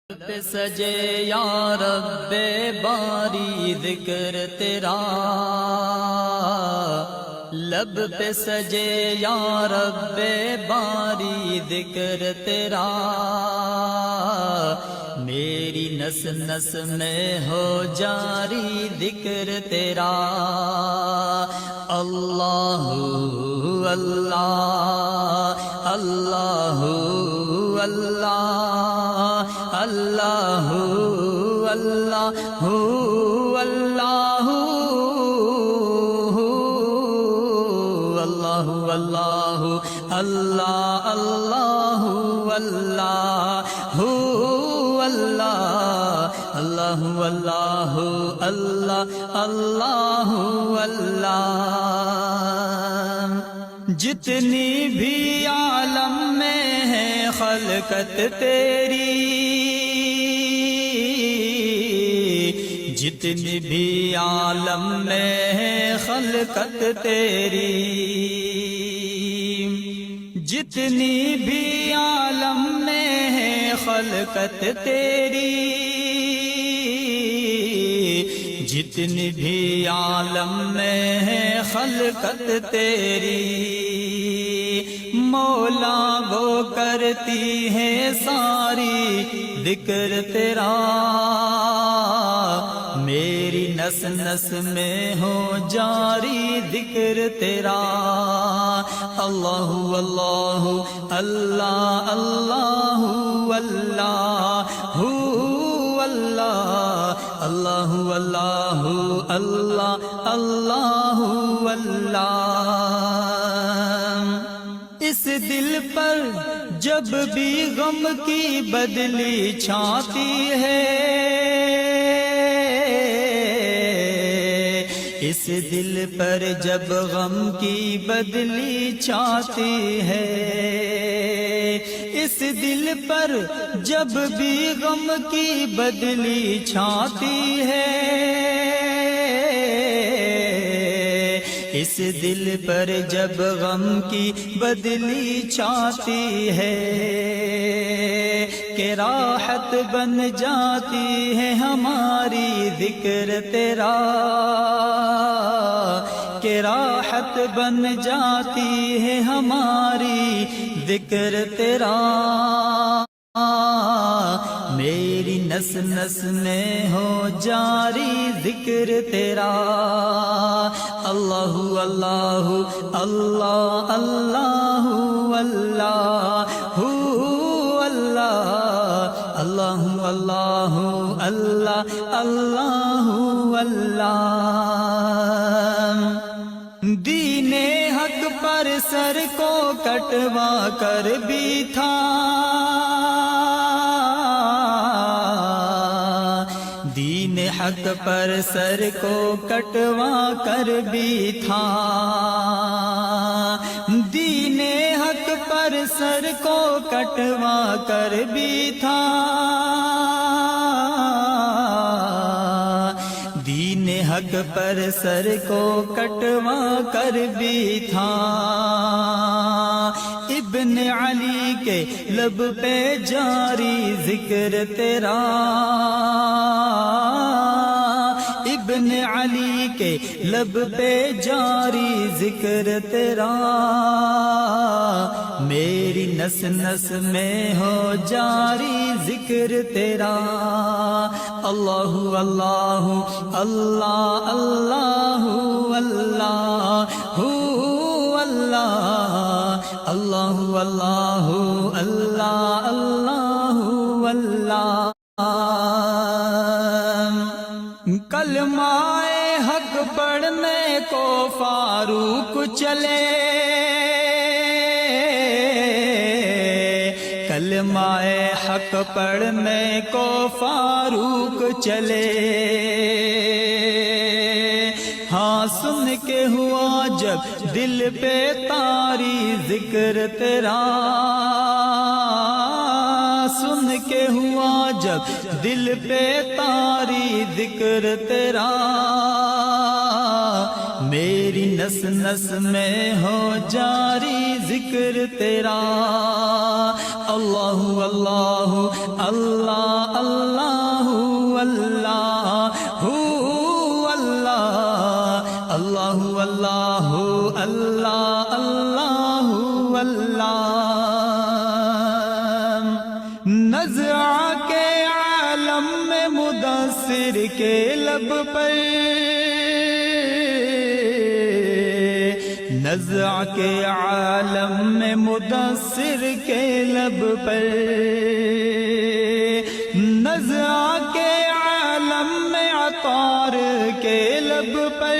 پہ سجے یا رب باری ذکر تیرا، لب پہ سجے یا رب باری ذکر تیرا، میری نس نس میں ہو جاری ذکر تیرا، اللہ اللہ اللہ اللہ اللہ اللہ اللہ اللہ اللہ اللہ اللہ اللہ اللہ اللہ اللہ اللہ جتنی بھی عالم میں ہے خلقت تیری، جتنی بھی عالم میں ہے خلقت تیری، جتنی بھی عالم میں ہے خلقت تیری، جتنی بھی عالم میں ہے خلقت تیری، مولا وہ کرتی ہے ساری ذکر تیرا، میری نس نس میں ہو جاری ذکر تیرا، اللہ اللہ اللہ اللہ اللہ اللہ اللہ اللہ اللہ اس دل پر جب بھی غم کی بدلی چھاتی ہے، اس دل پر جب غم کی بدلی چھاتی ہے، اس دل پر جب بھی غم کی بدلی چھاتی ہے، اس دل پر جب غم کی بدلی چھاتی ہے، کہ راحت بن جاتی ہے ہماری ذکر تیرا، کہ راحت بن جاتی ہے ہماری ذکر تیرا، میری نس نس میں ہو جاری ذکر تیرا، اللہ اللہ اللہ اللہ اللہ اللہ اللہ اللہ اللہ دین حق پر سر کو کٹوا کر بھی تھا، دین حق پر سر کو کٹوا کر بھی تھا، دین حق پر سر کو کٹوا کر بھی تھا، دین حق پر سر کو کٹوا کر بھی تھا، ابن علی کے لب پہ جاری ذکر تیرا، ابن علی کے لب پہ جاری ذکر تیرا، میری نس نس میں ہو جاری ذکر تیرا، اللہ اللہ اللہ اللہ اللہ اللہ اللہ اللہ اللہ اللہ کلمہ حق پڑھنے کو فاروق چلے، کلمہ حق پڑھنے کو فاروق چلے، ہاں سن کے ہوا جب دل پہ طاری ذکر تیرا، سن کے ہوا جب دل پہ طاری ذکر تیرا، میری نس نس میں ہو جاری ذکر تیرا۔ اللہ اللہ اللہ اللہ اللہ اللہ اللہ اللہ اللہ اللہ۔ نزع کے عالم میں مدثر کے لب پر، نزع کے عالم میں مدثر کے لب پر، نزع کے عالم میں عطار کے لب پر،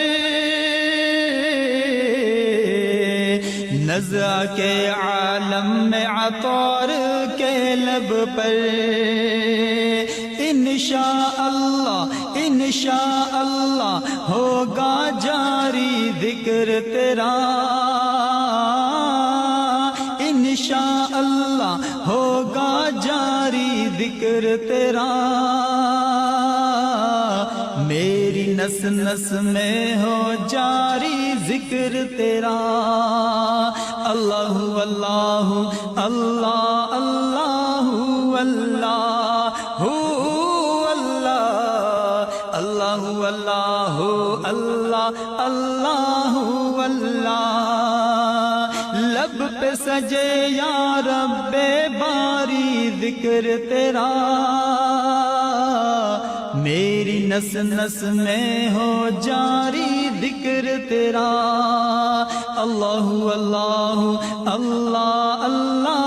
نزع کے عالم میں عطار کے لب پر۔ انشاءاللہ انشاءاللہ ہوگا جاری ذکر تیرا، انشاءاللہ ہوگا جاری ذکر تیرا، میری نس نس میں ہو جاری ذکر تیرا۔ اللہ اللہ اللہ اللہ اللہ اللہ اللہ اللہ اللہ اللہ۔ لب پہ سجے یا رب باری ذکر تیرا، میری نس نس میں ہو جاری ذکر تیرا۔ اللہ اللہ اللہ اللہ